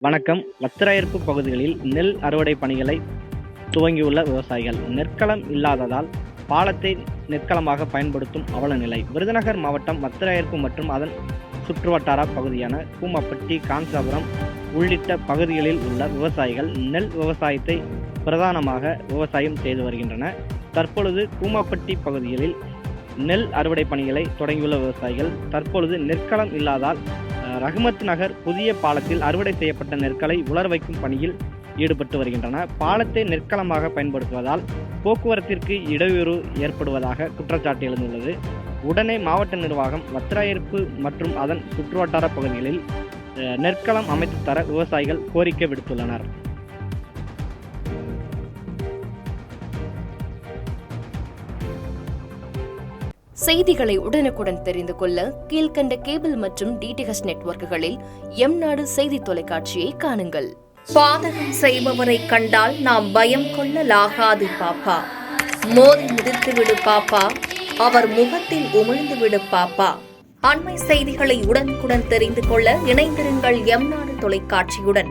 வணக்கம். வத்திராயிருப்பு பகுதிகளில் நெல் அறுவடை பணிகளை துவங்கியுள்ள விவசாயிகள். நெற்களம் இல்லாததால் பாலத்தை நெற்களமாக பயன்படுத்தும் அவலநிலை. விருதுநகர் மாவட்டம் வத்திராயிருப்பு மற்றும் அதன் சுற்றுவட்டார பகுதியான கூமப்பட்டி, காஞ்சாபுரம் உள்ளிட்ட பகுதிகளில் உள்ள விவசாயிகள் நெல் விவசாயத்தை பிரதானமாக விவசாயம் செய்து வருகின்றனர். தற்பொழுது கூமப்பட்டி பகுதிகளில் நெல் அறுவடை பணிகளை தொடங்கியுள்ள விவசாயிகள் தற்பொழுது நெற்களம் இல்லாதால் ரஹ்மத் நகர் புதிய பாலத்தில் அறுவடை செய்யப்பட்ட நெற்களை உலர வைக்கும் பணியில் ஈடுபட்டு வருகின்றனர். பாலத்தை நெற்களமாக பயன்படுத்துவதால் போக்குவரத்திற்கு இடையூறு ஏற்படுவதாக குற்றச்சாட்டு எழுந்துள்ளது. உடனே மாவட்ட நிர்வாகம் வத்திராயிருப்பு மற்றும் அதன் சுற்றுவட்டார பகுதிகளில் நெற்களம் அமைத்து தர விவசாயிகள் கோரிக்கை விடுத்துள்ளனர். செய்திகளை உடனுக்குடன் தெரிந்து கொள்ள கீழ்கண்ட கேபிள் மற்றும் டிடிஹெச் நெட்வொர்க்குகளில் எம்நாடு செய்தி தொலைக்காட்சியை காணுங்கள். பாதகம் செய்பவரை கண்டால் நாம் பயம் கொள்ளலாகாது பாப்பா. மோதி மிதித்துவிடு பாப்பா, அவர் முகத்தில் உமிழ்ந்துவிடு பாப்பா. அண்மை செய்திகளை உடனுக்குடன் தெரிந்து கொள்ள இணைந்திருங்கள் எம்நாடு தொலைக்காட்சியுடன்.